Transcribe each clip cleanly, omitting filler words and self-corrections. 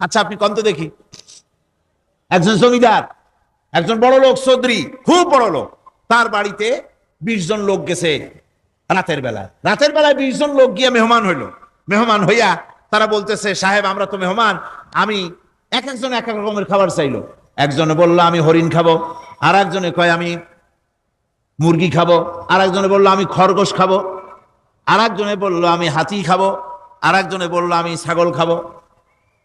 আচ্ছা আপনি কত দেখি, একজন জমিদার, একজন বড় লোক, চৌধুরী, খুব বড় লোক, তার বাড়িতে 20 জন লোক গেছে রাতের বেলায়। 20 জন লোক গিয়ে মেহমান হইলো। মেহমান হইয়া তারা বলতেছে, সাহেব আমরা তো মেহমান, আমি এক একজন এক এক রকমের খাবার চাইলো। একজনে বললো আমি হরিণ খাবো, আর একজনে কয় আমি মুরগি খাবো, আর একজনে বললো আমি খরগোশ খাবো, আর একজনে বললো আমি হাতি খাবো, আর একজনে বললো আমি ছাগল খাবো।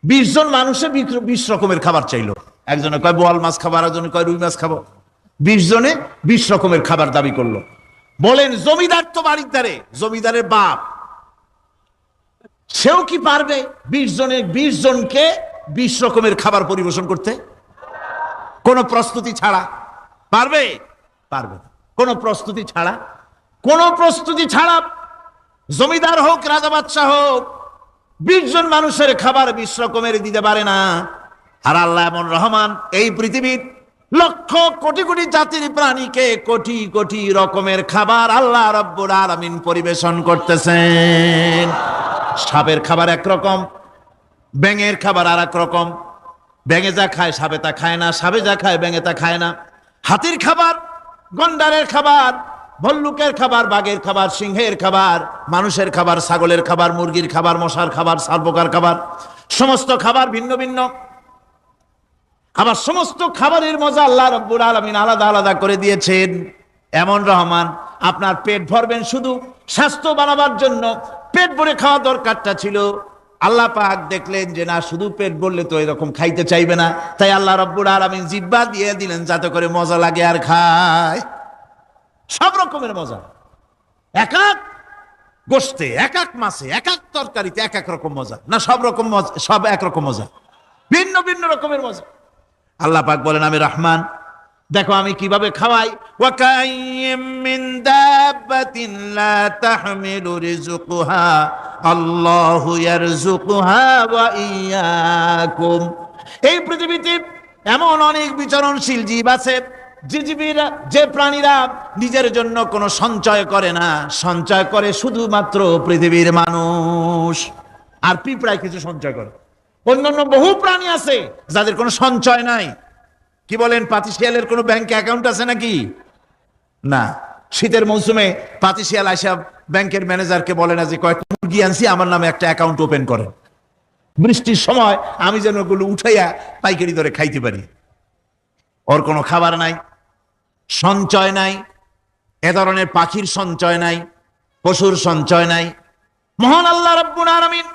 20 জন মানুষে 20 রকমের খাবার চাইলো। একজনে কয় বোয়াল মাছ খাবো, আর একজনে কয় রুই মাছ খাবো। 20 জনে 20 রকমের খাবার দাবি করলো। বলেন জমিদার তো বাড়ির জমিদারের বাপ, সেও কি পারবে 20 জনকে 20 রকমের খাবার পরিবেশন করতে? কোনো প্রস্তুতি ছাড়া পারবে? পারবে না। কোনো প্রস্তুতি ছাড়া, কোনো প্রস্তুতি ছাড়া জমিদার হোক রাজা বাদশাহ হোক 20 জন মানুষের খাবার 20 রকমের দিতে পারে না। আর আল্লাহ এমন রহমান, এই পৃথিবীর লক্ষ কোটি কোটি জাতির প্রাণীকে কোটি কোটি রকমের খাবার আল্লাহ রাব্বুল আলামিন পরিবেশন করতেছেন। সাপের খাবার একরকম, ব্যাঙের খাবার আর এক রকম। ব্যাঙে যা খায় সাপে তা খায় না, সাপে যা খায় ব্যাঙে তা খায় না। হাতির খাবার, গন্ডারের খাবার, ভল্লুকের খাবার, বাঘের খাবার, সিংহের খাবার, মানুষের খাবার, ছাগলের খাবার, মুরগির খাবার, মশার খাবার, সারপোকার খাবার, সমস্ত খাবার ভিন্ন ভিন্ন। আবার সমস্ত খাবারের মজা আল্লাহ রাব্বুল আলামিন আলাদা আলাদা করে দিয়েছেন। এমন রহমান, আপনার পেট ভরবেন শুধু স্বাস্থ্য বানাবার জন্য, পেট ভরে খাওয়া দরকারটা ছিল। আল্লাহ পাক দেখলেন যে না, শুধু পেট ভরলে তো এরকম খাইতে চাইবে না, তাই আল্লাহ রাব্বুল আলামিন জিহ্বা দিয়ে দিলেন যাতে করে মজা লাগে আর খায়। সব রকমের মজা, এক এক গোশতে, এক এক মাছে, এক এক তরকারিতে এক এক রকম মজা, না সব রকম মজা, সব একরকম মজা, ভিন্ন ভিন্ন রকমের মজা। আল্লাহ পাক বলেন আমি রহমান, দেখো আমি কিভাবে খাওয়াই। ওয়া কাইয়্যিম মিন দাব্বাতিন লা তাহমিলু রিজকুহা আল্লাহু ইয়ারযুকুহা ওয়া ইয়্যাকুম। এই পৃথিবীতে এমন অনেক বিচরণশীল জীব আছে, যে প্রাণীরা নিজের জন্য কোনো সঞ্চয় করে না, সঞ্চয় করে শুধুমাত্র পৃথিবীর মানুষ। আর পিঁপড়ায় কিছু সঞ্চয় করে। অন্যান্য বহু প্রাণী আছে যাদের কোনো সঞ্চয় নাই। কি বলেন, পাতিশিয়ালের কোনো ব্যাংকে অ্যাকাউন্ট আছে নাকি? না। শীতের মৌসুমে পাতিশিয়াল আইসা ব্যাংকের ম্যানেজারকে বলে না যে কয়েকটা মুরগি আনছি, আমার নামে একটা অ্যাকাউন্ট ওপেন করেন, বৃষ্টির সময় আমি যেন ওগুলো উঠাইয়া পাইকারি দরে খাইতে পারি। ওর কোনো খাবার নাই, সঞ্চয় নাই। এ ধরনের পাখির সঞ্চয় নাই, পশুর সঞ্চয় নাই। মহান আল্লাহ রাব্বুল আলামিন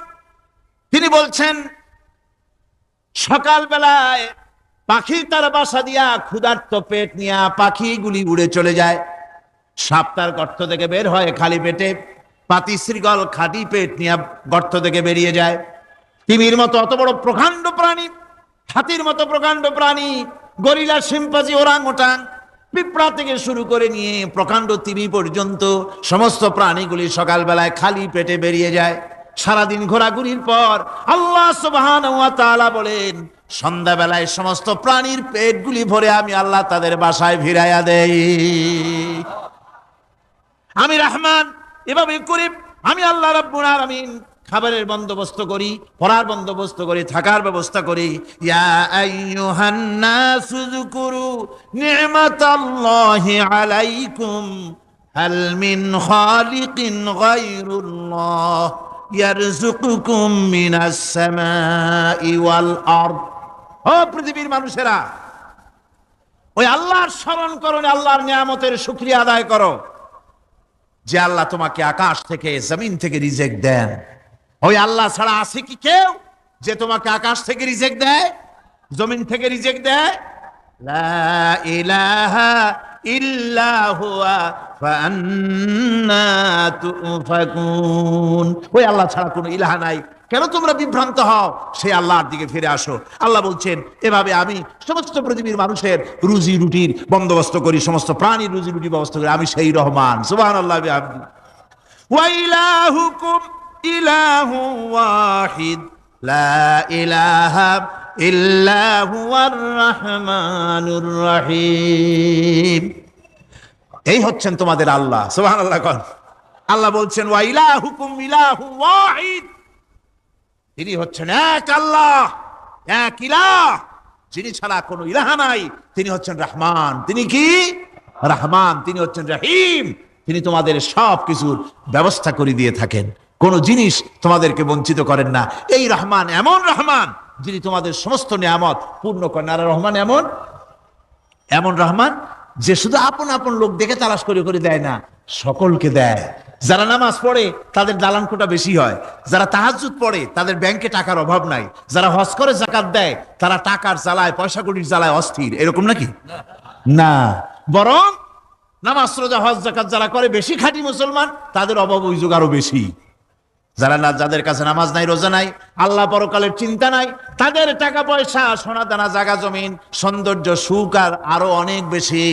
তিনি বলছেন, সকাল বেলায় পাখি তার বাসা দিয়া ক্ষুধার্ত পেট নিয়ে পাখিগুলি উড়ে চলে যায়। সাপ তার গর্ত থেকে বের হয় খালি পেটে, পাতি শৃগল খাঁটি পেট নিয়ে গর্ত থেকে বেরিয়ে যায়। তিমির মতো অত বড় প্রকাণ্ড প্রাণী, হাতির মতো প্রকাণ্ড প্রাণী, গরিলা, শিম্পাঞ্জি, ওরাংওটাং, পিঁপড়া থেকে শুরু করে নিয়ে প্রকাণ্ড তিমি পর্যন্ত সমস্ত প্রাণীগুলি সকালবেলায় খালি পেটে বেরিয়ে যায়। সারাদিন ঘোরাঘুরির পর আল্লাহ সুবহানাহু ওয়া তাআলা বলেন, সন্ধ্যাবেলায় সমস্ত প্রাণীর পেটগুলি ভরে আমি আল্লাহ তাদের বাসায় ফিরাইয়া দেই। আমি রহমান, এভাবে করি আমি আল্লাহ রাব্বুল আলামিন খাবারের বন্দোবস্ত করি, পড়ার বন্দোবস্ত করি, থাকার ব্যবস্থা করি। ইয়া আইয়ুহান নাসু যুকুরু নি'মাতাল্লাহি আলাইকুম হাল মিন খালিকিন গায়রুল্লাহ ইয়ারযুকুকুম মিনাস সামাই ওয়াল আরদ। ও পৃথিবীর মানুষেরা, ওই আল্লাহর স্মরণ করো, আল্লাহর নিয়ামতের শুকরিয়া আদায় করো যে আল্লাহ তোমাকে আকাশ থেকে জমিন থেকে রিজিক দেন। ওই আল্লাহ ছাড়া আছে কি কেউ যে তোমাকে আকাশ থেকে রিজিক দেয়, জমিন থেকে রিজিক দেয়? লা ইলাহা ইল্লা হুয়া ফাআন্না তুফাকুন। ওই আল্লাহ ছাড়া কোনো ইলাহা নাই, কেন তোমরা বিভ্রান্ত হও? সেই আল্লাহর দিকে ফিরে আসো। আল্লাহ বলছেন, এভাবে আমি সমস্ত পৃথিবীর মানুষের রুজি রুটির বন্দোবস্ত করি, সমস্ত প্রাণীর রুজি রুটির ব্যবস্থা করি। আমি সেই রহমান। সুবহানাল্লাহ বিহামদি। ওয়া ইলাহুকুম ইলাহু ওয়াহিদ লা ইলাহা ইল্লা হুয়ার রহমানুর রহিম। এই হচ্ছেন তোমাদের আল্লাহ। সুবহানাল্লাহ। আল্লাহ বলছেন, ওয়া ইলাহুকুম ইলাহু ওয়াহিদ, তিনি হচ্ছেন এক আল্লাহ। এক ইলাহ, যিনি ছাড়া কোনো ইলাহ নাই, তিনি হচ্ছেন রহমান। তিনি কি? রহমান। তিনি হচ্ছেন রহিম। তিনি তোমাদের সব কিছুর ব্যবস্থা করে দিয়ে থাকেন, কোনো জিনিস তোমাদেরকে বঞ্চিত করেন না। এই রহমান এমন রহমান যিনি তোমাদের সমস্ত নিয়ামত পূর্ণ করেন। আর রহমান এমন এমন রহমান যে শুধু আপন আপন লোক দেখে তালাশ করে করে দেয় না, সকলকে দেয়। যারা নামাজ পড়ে তাদের দালান কোটা বেশি হয়, যারা তাহাজ্জুদ পড়ে তাদের ব্যাংকে টাকার অভাব নাই, যারা হজ করে যাকাত দেয় তারা টাকার জ্বালায়, পয়সা কড়ির জ্বালায় অস্থির। এরকম নাকি? না, বরং নামাজ রোজা হজ যাকাত যারা করে বেশি খাঁটি মুসলমান, তাদের অভাব অভিযোগ আরো বেশি। যাদের কাছে নামাজ নাই, রোজা নাই, আল্লাহ পরকালের চিন্তা নাই, তাদের টাকা পয়সা, সোনা দানা, জায়গা জমিন, সৌন্দর্য, সুখ আর আরো অনেক বেশি।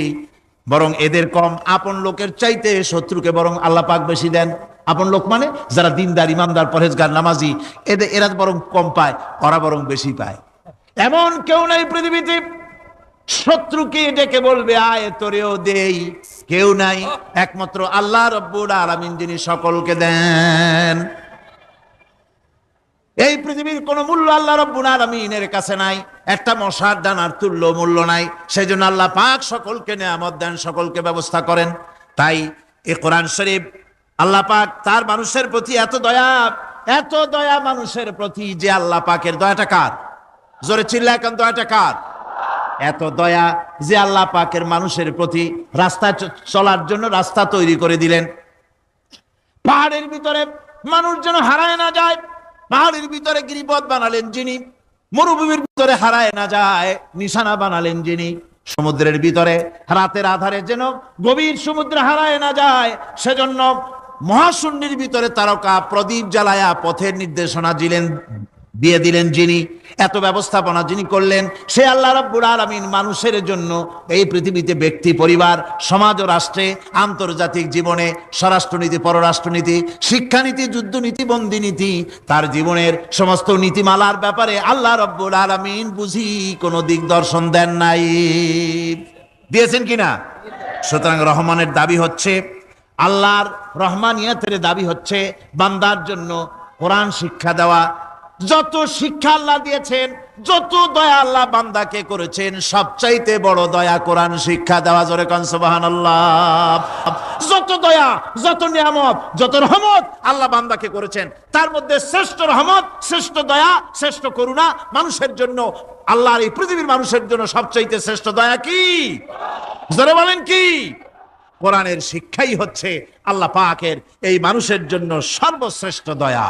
বরং এদের কম। আপন লোকের চাইতে শত্রুকে বরং আল্লাহ পাক বেশি দেন। আপন লোক মানে যারা দিনদার, ইমানদার, পরহেজগার, নামাজি, এরা বরং কম পায়, ওরা বরং বেশি পায়। এমন কেউ নাই পৃথিবীতে শত্রুকে ডেকে বলবে আয় তোরেও দেই, কেউ নাই। একমাত্র আল্লাহ রব্বুল আলামিন যিনি সকলকে দেন। এই পৃথিবীর কোন মূল্য আল্লাহ রব্বুল আলামিনের কাছে নাই, একটা মশার দানার তুল্য মূল্য নাই। সেই জন্য আল্লাহ পাক সকলকে নেয়ামত দেন, সকলকে ব্যবস্থা করেন। তাই এই কোরআন শরীফ আল্লাহ পাক তার মানুষের প্রতি এত দয়া মানুষের প্রতি, যে আল্লাহ পাকের দয়াটা কার? জোরে চিল্লা এখন, দয়াটা কার? এত দয়া যে আল্লাহ পাকের মানুষের প্রতি রাস্তা চলার জন্য রাস্তা তৈরি করে দিলেন। পাহাড়ের ভিতরে মানুষ যেন হারায় না যায়, পাহাড়ের ভিতরে গিরিপথ বানালেন যিনি, মরুভূমির ভিতরে হারায় না যায় নিশানা বানালেন যিনি, সমুদ্রের ভিতরে রাতের আধারে যেন গভীর সমুদ্রে হারায় না যায় সেজন্য মহাশূন্যের ভিতরে তারকা প্রদীপ জ্বালায়া পথের নির্দেশনা দিয়ে দিলেন যিনি, এত ব্যবস্থাপনা যিনি করলেন, সে আল্লাহ রাব্বুল আলামিন মানুষের জন্য এই পৃথিবীতে ব্যক্তি, পরিবার, সমাজ ও রাষ্ট্রে, আন্তর্জাতিক জীবনে, স্বরাষ্ট্রনীতি, পররাষ্ট্রনীতি, শিক্ষানীতি, যুদ্ধনীতি, বন্দিনীতি, তার জীবনের সমস্ত নীতিমালার ব্যাপারে আল্লাহ রাব্বুল আলামিন বুঝি কোনো দিকদর্শন দেন নাই। দিয়েছেন কিনা? সুতরাং রহমানের দাবি হচ্ছে, আল্লাহর রহমানিয়তের দাবি হচ্ছে বান্দার জন্য কোরআন শিক্ষা দেওয়া। যত শিক্ষা আল্লাহ দিয়েছেন, যত দয়া আল্লাহ বান্দাকে করেছেন, সবচাইতে বড় দয়া কোরআন শিক্ষা দেওয়া। জোরে কোন সুবহানাল্লাহ। যত দয়া, যত নিয়ামত, যত রহমত আল্লাহ বান্দাকে করেছেন, তার মধ্যে শ্রেষ্ঠ রহমত, শ্রেষ্ঠ দয়া, শ্রেষ্ঠ করুণা মানুষের জন্য, আল্লাহর এই পৃথিবীর মানুষের জন্য সবচাইতে শ্রেষ্ঠ দয়া কি? জোরে বলেন কি? কোরআনের শিক্ষাই হচ্ছে আল্লাহ পাকের এই মানুষের জন্য সর্বশ্রেষ্ঠ দয়া।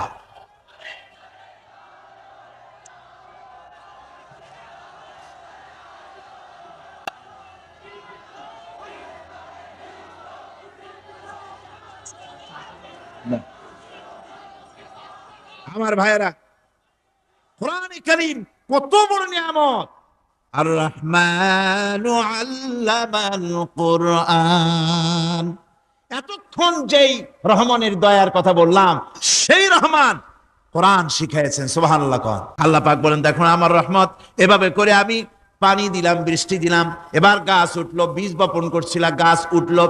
আমার ভাইয়েরা, কোরআনে কারীম কত বড় নিয়ামত। আর রহমানু আল্লামাল কোরআন। এতক্ষণ যেই রহমানের দয়ার কথা বললাম, সেই রহমান কোরআন শিখাইছেন। সুবহানাল্লাহ। আল্লাহ পাক বলেন, দেখুন আমার রহমত, এভাবে করে আমি পানি দিলাম, বৃষ্টি দিলাম, এবার গাছ উঠলো, বীজ বপন করছিলাম, গাছ উঠলো।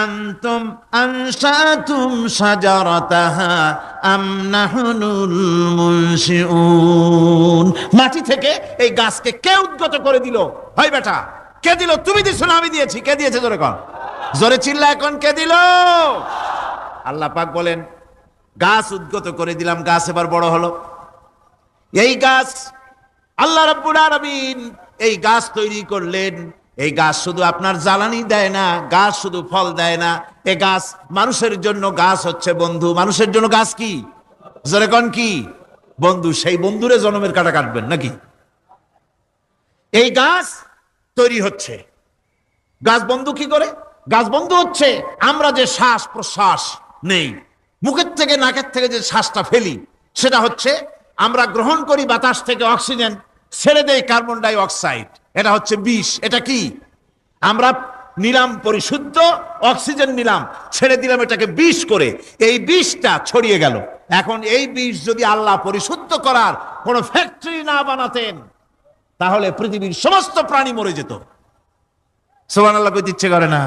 আনতুম আনশাতুম শাজারাতাহা আম নাহনুল মুনশিউন। মাটি থেকে এই গাছকে কে উদ্গত করে দিল? হয় বেটা, কে দিল? তুমি দিছো না আমি দিয়েছি? কে দিয়েছে? জোরে কর, জোরে চিল্লা এখন, কে দিল? আল্লাহ পাক বলেন, গাছ উদ্গত করে দিলাম, গাছ এবার বড় হলো। এই গাছ আল্লাহ রাব্বুল আলামিন এই গাছ তৈরি করলেন। এই গাছ শুধু আপনার জ্বালানি দেয় না, গাছ শুধু ফল দেয় না, এই গাছ মানুষের জন্য, গাছ হচ্ছে বন্ধু। মানুষের জন্য গাছ কি? জোরে কোন কি? বন্ধু। সেই বন্ধুরে জন্মের কাটা কাটবেন নাকি? এই গাছ তৈরি হচ্ছে। গাছ বন্ধু কি করে? গাছ বন্ধু হচ্ছে আমরা যে শ্বাস প্রশ্বাস নেই, মুখের থেকে নাকের থেকে যে শ্বাসটা ফেলি, সেটা হচ্ছে আমরা গ্রহণ করি বাতাস থেকে অক্সিজেন, ছেড়ে দেয় কার্বন ডাই অক্সাইড। এটা হচ্ছে বিষ। এটা কি? আমরা নিলাম পরিশুদ্ধ অক্সিজেন, নিলাম, ছেড়ে দিলাম এটাকে বিষ করে, এই বিষটা ছড়িয়ে গেল। এখন এই বিষ যদি আল্লাহ পরিশুদ্ধ করার কোন ফ্যাক্টরি না বানাতেন, তাহলে পৃথিবীর সমস্ত প্রাণী মরে যেত। সুবহানাল্লাহ কইতে ইচ্ছে করে না?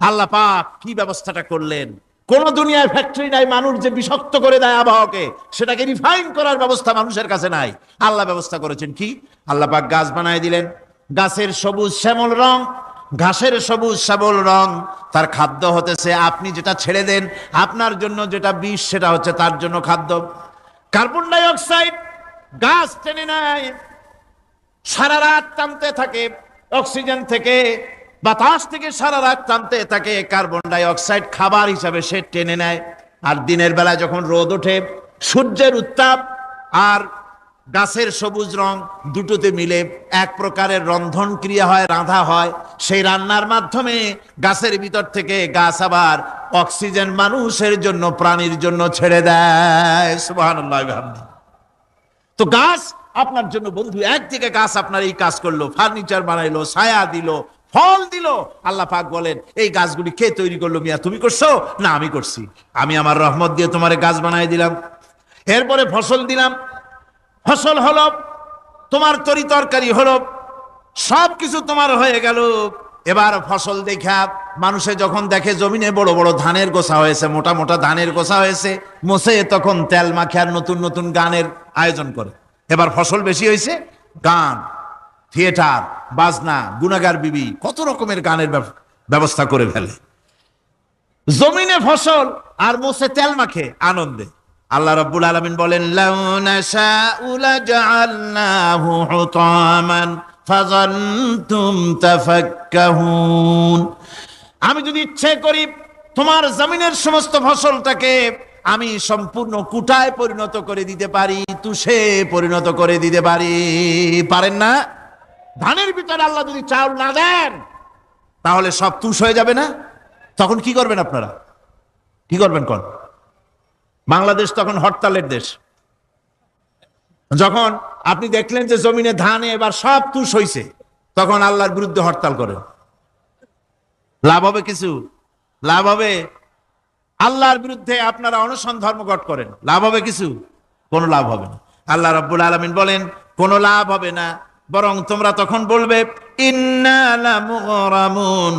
আল্লাহ পাক কি ব্যবস্থাটা করলেন! কোন দুনিয়ায় ফ্যাক্টরি নাই মানুষ যে বিষাক্ত করে দেয় আবহাওয়াকে, সেটাকে রিফাইন করার ব্যবস্থা মানুষের কাছে নাই। আল্লাহ ব্যবস্থা করেছেন কি? আল্লাহ পাক গাছ বানায় দিলেন, গাছের সবুজ শ্যামল রং, ঘাসের সবুজ শ্যামল রং তার খাদ্য হতেছে। আপনি যেটা ছেড়ে দেন, আপনার জন্য যেটা বিষ, সেটা হচ্ছে তার জন্য খাদ্য। কার্বন ডাই অক্সাইড গাছ টেনে নেয়, সারা রাত টানতে থাকে অক্সিজেন থেকে, বাতাস থেকে সারা রাত টানতে থাকে। কার্বন ডাই অক্সাইড খাবার হিসাবে সে টেনে নেয়। আর দিনের বেলা যখন রোদ ওঠে, সূর্যের উত্তাপ আর গাছের সবুজ রং দুটোতে মিলে এক প্রকারের রন্ধন ক্রিয়া হয়, রাঁধা হয়। সেই রান্নার মাধ্যমে গাছের ভিতর থেকে গাছ আবার অক্সিজেন মানুষের জন্য, প্রাণীর জন্য ছেড়ে দেয়। সুবহানাল্লাহ। তো গাছ আপনার জন্য বন্ধু। একদিকে গাছ আপনার এই কাজ করলো, ফার্নিচার বানাইলো, ছায়া দিল, ফল দিল। আল্লাহ পাক বলেন, এই গাছগুলি কে তৈরি করলো? মিয়া তুমি করছো না আমি করছি। আমি আমার রহমত দিয়ে তোমার গাছ বানাই দিলাম। এরপরে ফসল দিলাম, ফসল হলো, তোমার তরি তরকারি হলো, সবকিছু তোমার হয়ে গেল। এবার ফসল দেখা মানুষে যখন দেখে জমিনে বড় বড় ধানের গোছা হয়েছে, মোটা মোটা ধানের গোছা হয়েছে, মোছে তখন তেল মাখে আর নতুন নতুন গানের আয়োজন করে। এবার ফসল বেশি হয়েছে, গান, থিয়েটার, বাজনা, গুনাগার বিবি, কত রকমের গানের ব্যবস্থা করে ফেলে। জমিনে ফসল আর মোছে তেল মাখে আনন্দে। আল্লাহ রাব্বুল আলামিন বলেন, লাউ নাশাউ লাজআলনাহু হুতামান ফাযালতুম তাফাক্কাহুন। আমি যদি ইচ্ছে করি তোমার জমিনের সমস্ত ফসলটাকে আমি সম্পূর্ণ কুটায় পরিণত করে দিতে পারি, তুষে পরিণত করে দিতে পারি। পারেন না? ধানের ভিতরে আল্লাহ যদি চাউল না দেন, তাহলে সব তুষ হয়ে যাবে না? তখন কি করবেন আপনারা? কি করবেন? কোন বাংলাদেশ তখন হরতালের দেশ। যখন আপনি দেখলেন যে জমিনে ধানে এবার সব তুষ হইছে, তখন আল্লাহর বিরুদ্ধে হরতাল করেন। লাভ হবে কিছু? লাভ হবে? আল্লাহর বিরুদ্ধে আপনারা অনশন ধর্মঘট করেন, লাভ হবে কিছু? কোনো লাভ হবে না। আল্লাহ রাব্বুল আলামিন বলেন, কোনো লাভ হবে না, বরং তোমরা তখন বলবে, ইন্না লামুগরামুন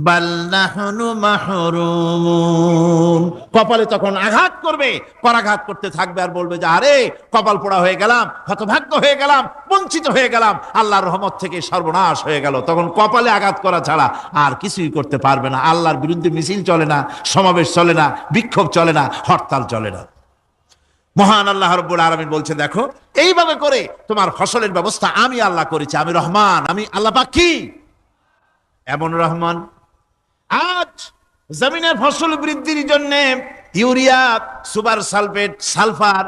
বাল নাহনু মাহরুমুন। কপালে তখন আঘাত করবে, করাঘাত করতে থাকবে আর বলবে যে আরে কপাল পোড়া হয়ে গেলাম, হতভাগ্য হয়ে গেলাম, বঞ্চিত হয়ে গেলাম, আল্লাহর রহমত থেকে সর্বনাশ হয়ে গেল। তখন কপালে আঘাত করা ছাড়া আর কিছুই করতে পারবে না। আল্লাহর বিরুদ্ধে মিছিল চলে না, সমাবেশ চলে না, বিক্ষোভ চলে না, হরতাল চলে না। মহান আল্লাহ রাব্বুল আলামিন বলছেন, দেখো এইভাবে করে তোমার ফসলের ব্যবস্থা আমি আল্লাহ করেছি। আমি রহমান, আমি আল্লাহ পাক। কি এমন রহমান? আজ জমিনের ফসল বৃদ্ধির জন্য ইউরিয়া, সুপার সালফেট, সালফার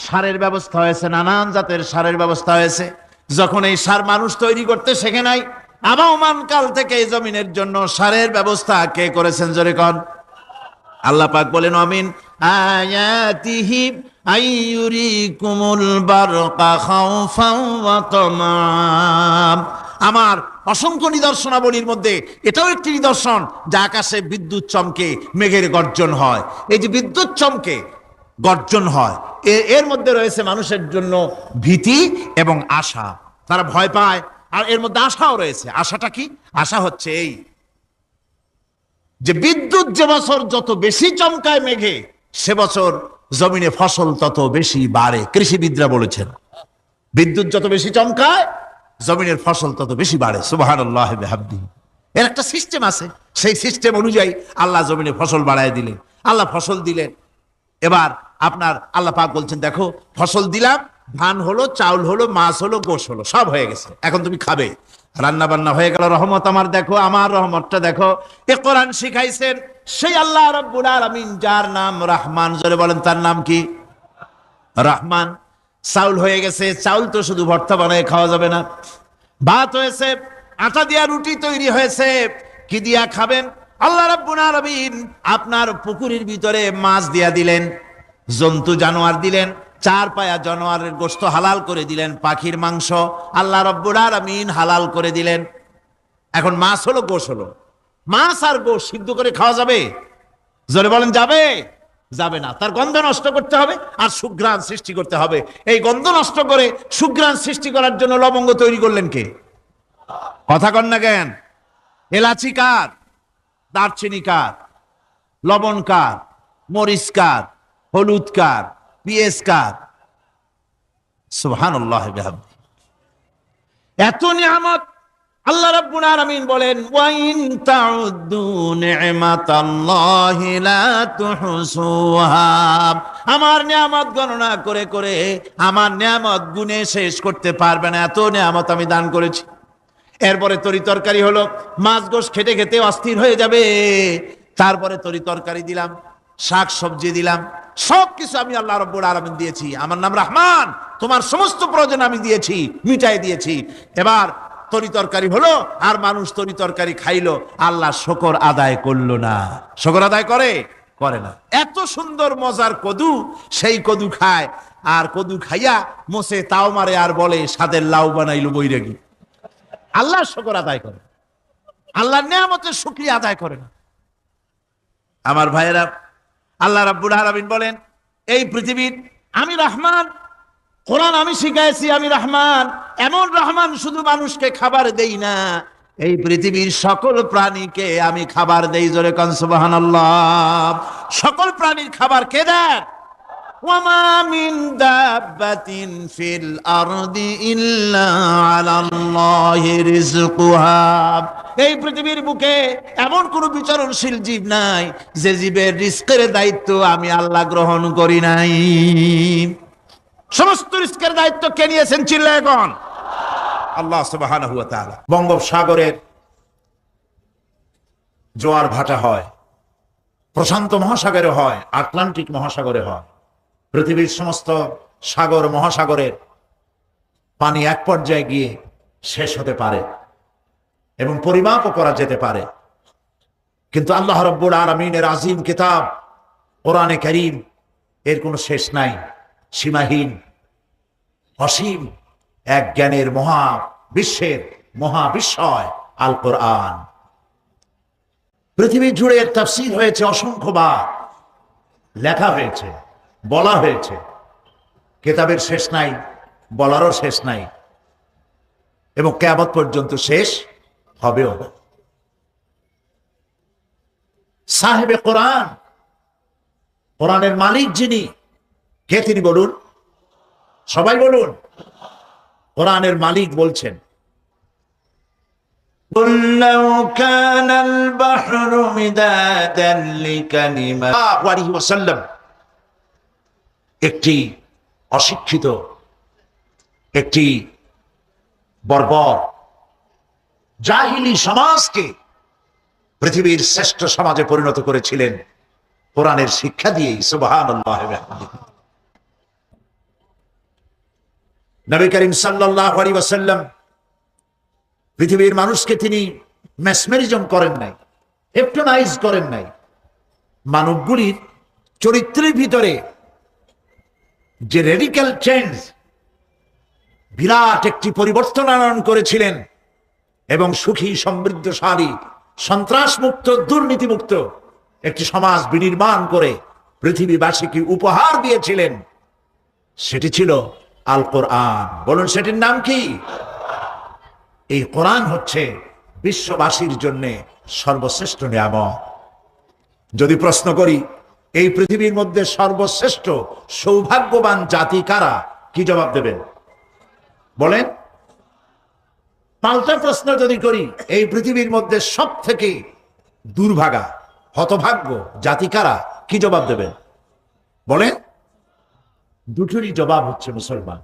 সারের ব্যবস্থা হয়েছে, নানান জাতের সারের ব্যবস্থা হয়েছে। যখন এই সার মানুষ তৈরি করতে শেখে নাই, আবহমান কাল থেকে এই জমিনের জন্য সারের ব্যবস্থা কে করেছেন? জোরে কোন? আল্লাহ পাক বলেন, আমিন আয়াতিহি আইয়ুরিকুমুল বারকা খাউফান ওয়া তামাম। আমার অসংখ্য নিদর্শনাবলীর মধ্যে এটাও একটি নিদর্শন, যে আকাশে বিদ্যুৎ চমকে মেঘের গর্জন হয়। এই যে বিদ্যুৎ চমকে গর্জন হয়, এর মধ্যে রয়েছে মানুষের জন্য ভীতি এবং আশা। তারা ভয় পায়, আর এর মধ্যে আশাও রয়েছে। আশাটা কি? আশা হচ্ছে এই যে বিদ্যুৎ যে বছর যত বেশি চমকায় মেঘে, সে বছর জমিনে ফসল তত বেশি বাড়ে। কৃষিবিদরা বলেছেন, বিদ্যুৎ যত বেশি চমকায় জমিনের ফসল তত বেশি বাড়ে। সুবহানাল্লাহি ওয়া বিহামদিহি। এর একটা সিস্টেম আছে, সেই সিস্টেম অনুযায়ী আল্লাহ জমিনে ফসল বাড়ায় দিলেন। আল্লাহ ফসল দিলেন। এবার আপনার আল্লাহ পাক বলছেন, দেখো ফসল দিলাম, ধান হলো, চাউল হলো, মাছ হলো, গোশ হলো, সব হয়ে গেছে, এখন তুমি খাবে। রান্না বান্না হয়ে গেল, রহমত আমার দেখো, আমার রহমতটা দেখো। এ কোরআন শিখাইছেন সেই আল্লাহ রাব্বুল আলামিন, যার নাম রহমান। জোরে বলেন, তার নাম কি? রহমান। চাউল হয়ে গেছে, চাউল তো শুধু ভর্তা বানায় খাওয়া যাবে না। ভাত হয়েছে, আটা দিয়া রুটি তৈরি হয়েছে, কি দিয়া খাবেন? আল্লাহ রাব্বুল আলামিন আপনার পুকুরের ভিতরে মাছ দিয়া দিলেন, জন্তু জানোয়ার দিলেন, চার পায়া জানোয়ারের গোশত হালাল করে দিলেন, পাখির মাংস আল্লাহ রাব্বুল আলামিন হালাল করে দিলেন। এখন মাছ হলো, গোশ হলো। মাছ আর গোশ সিদ্ধ করে খাওয়া যাবে? জোরে বলেন, যাবে? যাবে না। তার গন্ধ নষ্ট করতে হবে আর সুঘ্রাণ সৃষ্টি করতে হবে। এই গন্ধ নষ্ট করে সুঘ্রাণ সৃষ্টি করার জন্য লবঙ্গ তৈরি করলেন কে? কথা কন না কেন? এলাচি কার? দারচিনি কার? লবণ কার, মরিচ কার, হলুদ কার, পিঁয়াজ কার? সুবহানাল্লাহ বিহামদিহি। এত নিয়ামত আল্লাহ রাব্বুল আলামিন বলেন, ওয়া ইন তাউদ্দু নি'মাতাল্লাহি লা তুহসুহা। আমার নিয়ামত গণনা করে করে আমার নিয়ামত গুণে শেষ করতে পারবে না, এত নিয়ামত আমি দান করেছি। এরপরে তরি তরকারি হলো, মাছ গোশ খেতে খেতে অস্থির হয়ে যাবে, তারপরে তরি তরকারি দিলাম, শাক সবজি দিলাম, সবকিছু আমি আল্লাহ রাব্বুল আলামিন দিয়েছি। আমার নাম রহমান, তোমার সমস্ত প্রয়োজন আমি দিয়েছি, মিটাই দিয়েছি। এবার তরি তরকারি হলো, আর মানুষ তরি তরকারি খাইলো, আল্লাহ শুকর আদায় করলো না। শুকর আদায় করে? করে না। এত সুন্দর মজার কদু, সেই কদু খায়, আর কদু খাইয়া মোসে তাও মারে, আর বলে স্বাদের লাউ বানাইলো বৈরাগী। আল্লাহ শুকর আদায় করে, আল্লাহর নিয়ামতের শুকরিয়া আদায় করে না। আমার ভাইয়েরা, আল্লাহ রাব্বুল আলামিন বলেন, এই পৃথিবীর আমি রহমান, কোরআন আমি শিখাইছি আমি রহমান। এমন রহমান শুধু মানুষকে খাবার দেই না, এই পৃথিবীর সকল প্রাণীকে আমি খাবার দেই। জোরে কোন সুবহানাল্লাহ। সকল প্রাণীর খাবার কে দেন? ওয়ামা মিন দাব্বাতিন ফিল আরদি ইল্লা আলাল্লাহি রিজকুহা। এই পৃথিবীর বুকে এমন কোন বিচরণশীল জীব নাই যে জীবের রিজকের দায়িত্ব আমি আল্লাহ গ্রহণ করি নাই। সমস্ত রিজকের দায়িত্ব কে নিয়েছেন? চিল্লায় এখন আল্লাহ সুবহানাহু ওয়া তাআলা। বঙ্গোপসাগরের জোয়ার ভাটা হয়, প্রশান্ত মহাসাগরে হয়, আটলান্টিক মহাসাগরে হয়। পৃথিবীর সমস্ত সাগর মহাসাগরের পানি এক পর্যায়ে গিয়ে শেষ হতে পারে এবং পরিমাপও করা যেতে পারে, কিন্তু আল্লাহ রাব্বুল আলামিনের আযীম কিতাব কোরআনে কারীম এর কোনো শেষ নাই, সীমাহীন, অসীম এক জ্ঞানের মহা বিশ্বের মহাবিস্ময় আল কোরআন। পৃথিবী জুড়ে এর তাফসীর হয়েছে অসংখ্যবার, লেখা হয়েছে, বলা হয়েছে। কিতাবের শেষ নাই, বলারও শেষ নাই, এবং কিয়ামত পর্যন্ত শেষ হবেও না। সাহেবে কোরআন, কোরআনের মালিক যিনি, কে তিনি বলুন? সবাই বলুন। কোরআনের মালিক বলছেন, قُلْ لَوْ كَانَ الْبَحْرُ مِدَادًا لِكَلِمَاتِ একটি অশিক্ষিত, একটি বর্বর জাহিলি সমাজকে পৃথিবীর শ্রেষ্ঠ সমাজে পরিণত করেছিলেন কোরআনের শিক্ষা দিয়েই। সুবহানাল্লাহ। নবী করিম সাল্লাল্লাহু আলাইহি ওয়াসাল্লাম পৃথিবীর মানুষকে তিনি মেসমেরিজম করেন নাই, হিপনোটাইজ করেন নাই। মানবগুলির চরিত্রের ভিতরে যে রেডিক্যাল চেঞ্জ, বিরাট একটি পরিবর্তন আনয়ন করেছিলেন এবং সুখী, সমৃদ্ধশালী, সন্ত্রাসমুক্ত, দুর্নীতিমুক্ত একটি সমাজ বিনির্মাণ করে পৃথিবীবাসীকে উপহার দিয়েছিলেন, সেটি ছিল আল কোরআন। বলুন, সেটির নাম কি? এই কোরআন হচ্ছে বিশ্ববাসীর জন্য সর্বশ্রেষ্ঠ নিয়ামত। যদি প্রশ্ন করি এই পৃথিবীর মধ্যে সর্বশ্রেষ্ঠ সৌভাগ্যবান জাতি কারা, কি জবাব দেবেন? বলেন। পাল্টা প্রশ্ন যদি করি এই পৃথিবীর মধ্যে সব থেকে দুর্ভাগা, হতভাগ্য জাতি কারা, কি জবাব দেবেন? বলেন। দুটোরই জবাব হচ্ছে মুসলমান।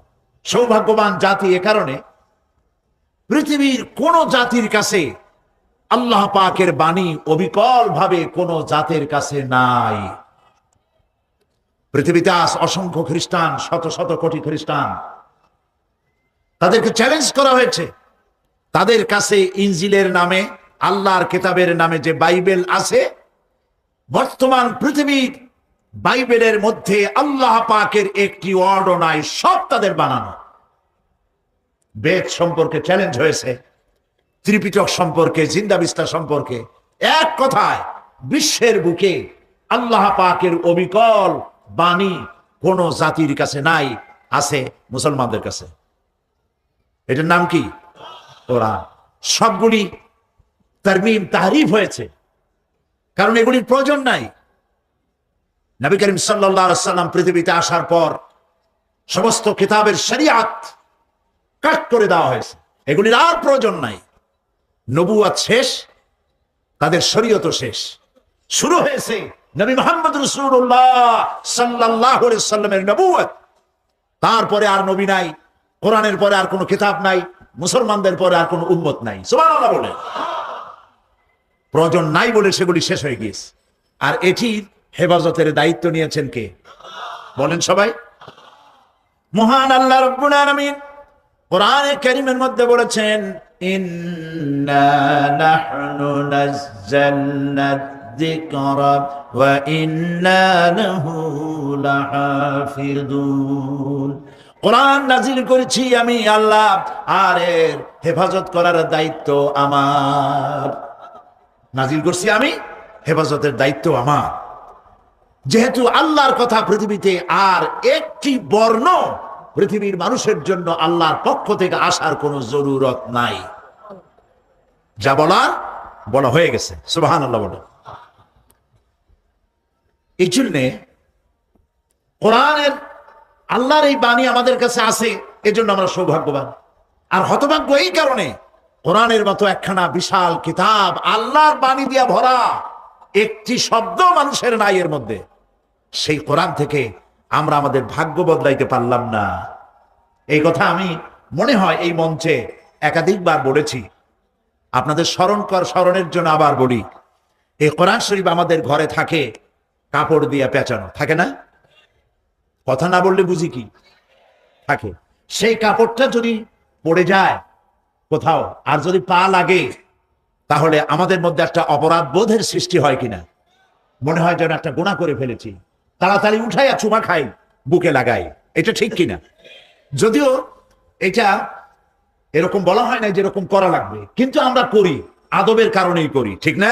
সৌভাগ্যবান জাতি এ কারণে, পৃথিবীর কোন জাতির কাছে আল্লাহ পাকের বাণী অবিকল ভাবে কোন জাতির কাছে নাই। পৃথিবীতে আজ অসংখ্য খ্রিস্টান, শত শত কোটি খ্রিস্টান, তাদেরকে চ্যালেঞ্জ করা হয়েছে। তাদের কাছে ইনজিলের নামে, আল্লাহর কিতাবের নামে যে বাইবেল আছে, বর্তমান পৃথিবীর বাইবেলের মধ্যে আল্লাহ পাকের একটি ওয়ার্ডও নাই, সব তাদের বানানো। বেদ সম্পর্কে চ্যালেঞ্জ হয়েছে, ত্রিপিটক সম্পর্কে, জিন্দাবিস্তা সম্পর্কে। এক কথায় বিশ্বের বুকে আল্লাহ পাকের অবিকল বাণী কোন জাতির কাছে নাই, আছে মুসলমানদের কাছে। এটার নাম কি? কোরআন। সবগুলি তারমিম, তাহরিফ হয়েছে, কারণ এগুলির প্রয়োজন নাই। নবী করিম সাল্লাল্লাহু আলাইহি সাল্লাম পৃথিবীতে আসার পর সমস্ত কিতাবের শরিয়াত কাট করে দেওয়া হয়েছে, এগুলির আর প্রয়োজন নাই। নবুয়ত শেষ, তাদের শরীয়তও শেষ। শুরু হয়েছে নবী মুহাম্মদ রাসূলুল্লাহ সাল্লাল্লাহু আলাইহি সাল্লামের নবুয়ত। তারপরে আর নবী নাই, কোরআনের পরে আর কোনো কিতাব নাই, মুসলমানদের পরে আর কোনো উম্মত নাই। সুবহানাল্লাহ বলে, প্রয়োজন নাই বলে সেগুলি শেষ হয়ে গিয়েছে। আর এটির হেফাজতের দায়িত্ব নিয়েছেন কে বলেন সবাই? মহান আল্লাহ রাব্বুল আলামিন কোরআনে কারীমের মধ্যে বলেছেন, ইন্না নাহনু নাযালনা যিকরা ওয়া ইন্না লাহু লাহাফিজুন। কোরআন নাজিল করেছি আমি আল্লাহ, আর এর হেফাজত করার দায়িত্ব আমার। নাজিল করছি আমি, হেফাজতের দায়িত্ব আমার। যেহেতু আল্লাহর কথা পৃথিবীতে আর একটি বর্ণ পৃথিবীর মানুষের জন্য আল্লাহর পক্ষ থেকে আসার কোনো জরুরত নাই, যা বলার বলা হয়ে গেছে। সুবহানাল্লাহ বলো। এই জন্যে কোরআনের আল্লাহর এই বাণী আমাদের কাছে আছে, এজন্য আমরা সৌভাগ্যবান। আর হতভাগ্য এই কারণে, কোরআনের মতো একখানা বিশাল কিতাব আল্লাহর বাণী দিয়া ভরা, একটি শব্দ মানুষের নাই এর মধ্যে। সেই কোরআন থেকে আমরা আমাদের ভাগ্য বদলাইতে পারলাম না। এই কথা আমি মনে হয় এই মঞ্চে একাধিকবার বলেছি, আপনাদের স্মরণের জন্য আবার বলি। এই কোরআন শরীফ আমাদের ঘরে থাকে কাপড় দিয়ে পেঁচানো, থাকে না? কথা না বললে বুঝি কি থাকে। সেই কাপড়টা যদি পড়ে যায় কোথাও, আর যদি পা লাগে, তাহলে আমাদের মধ্যে একটা অপরাধ বোধের সৃষ্টি হয় কিনা, মনে হয় যেন একটা গুনাহ করে ফেলেছি, তাড়াতাড়ি উঠাইয়া চুমা খাই, বুকে লাগাই। এটা ঠিক কিনা? যদিও এটা এরকম বলা হয় না যেরকম করা লাগবে, কিন্তু আমরা করি, আদবের কারণেই করি, ঠিক না?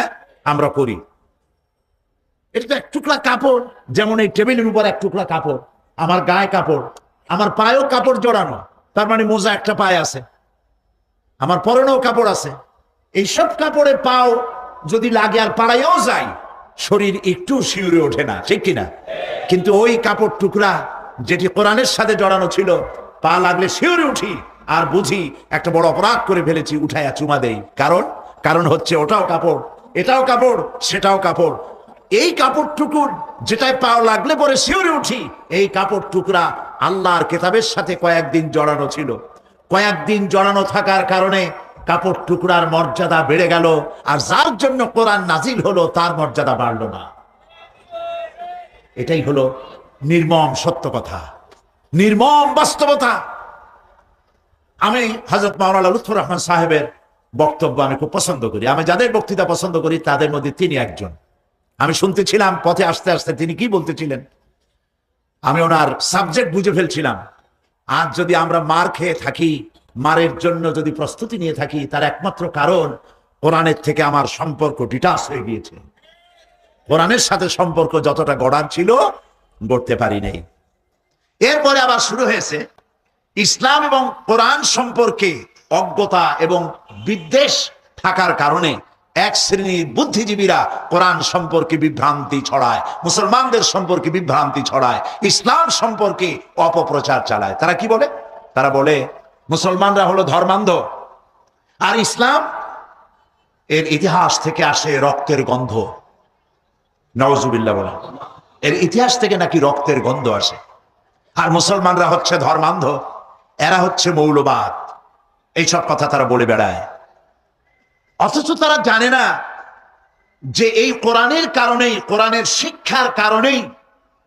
আমরা করি। এটা তো এক টুকরা কাপড়, যেমন এই টেবিলের উপর এক টুকরা কাপড়, আমার গায়ে কাপড়, আমার পায়েও কাপড় জড়ানো, তার মানে মোজা একটা পায়ে আছে, আমার পরনেও কাপড় আছে। এইসব কাপড়ে পাও যদি লাগে আর পাড়াইও যায়, শরীর একটু শিউরে ওঠে না, ঠিক কিনা? কিন্তু ওই কাপড় টুকরা যেটি কোরআনের সাথে জড়ানো ছিল, পা লাগলে শিউরে উঠি আর বুঝি একটা বড় অপরাধ করে ফেলেছি, উঠাইয়া চুমা দেই। কারণ হচ্ছে ওটাও কাপড়, এটাও কাপড়, সেটাও কাপড়। এই কাপড় টুকুর যেটায় পাও লাগলে পরে শিউরে উঠি, এই কাপড় টুকরা আল্লাহর কিতাবের সাথে কয়েকদিন জড়ানো ছিল। কয়েকদিন জড়ানো থাকার কারণে কাপড় টুকরার মর্যাদা বেড়ে গেল, আর যার জন্য কোরআন নাজিল হলো তার মর্যাদা বাড়লো না। এটাই হলো নির্মম সত্য কথা, নির্মম বাস্তবতা। আমি হযরত মাওলানা লুৎফর রহমান সাহেবের বক্তব্য আমি খুব পছন্দ করি। আমি যাদের বক্তৃতা পছন্দ করি তাদের মধ্যে তিনি একজন। আমি শুনতেছিলাম পথে আসতে আসতে তিনি কি বলতেছিলেন, আমি ওনার সাবজেক্ট বুঝে ফেলছিলাম। আজ যদি আমরা মার খেয়ে থাকি, মারের জন্য যদি প্রস্তুতি নিয়ে থাকি, তার একমাত্র কারণ কোরআনের থেকে আমার সম্পর্ক ডিটাচ হয়ে গিয়েছে। কোরআনের সাথে সম্পর্ক যতটা গড়ার ছিল গড়তে পারি নাই। এরপরে আবার শুরু হয়েছে ইসলাম এবং কোরআন সম্পর্কে অজ্ঞতা এবং বিদ্বেষ থাকার কারণে এক শ্রেণীর বুদ্ধিজীবীরা কোরআন সম্পর্কে বিভ্রান্তি ছড়ায়, মুসলমানদের সম্পর্কে বিভ্রান্তি ছড়ায়, ইসলাম সম্পর্কে অপপ্রচার চালায়। তারা কি বলে? তারা বলে মুসলমানরা হলো ধর্মান্ধ, আর ইসলাম এর ইতিহাস থেকে আসে রক্তের গন্ধ। নাউজুবিল্লাহ বলে, এর ইতিহাস থেকে নাকি রক্তের গন্ধ আসে। আর মুসলমানরা হচ্ছে ধর্মান্ধ, এরা হচ্ছে মৌলবাদ। এইসব কথা তারা বলে বেড়ায়, অথচ তারা জানে না যে এই কোরআনের কারণেই, কোরআনের শিক্ষার কারণেই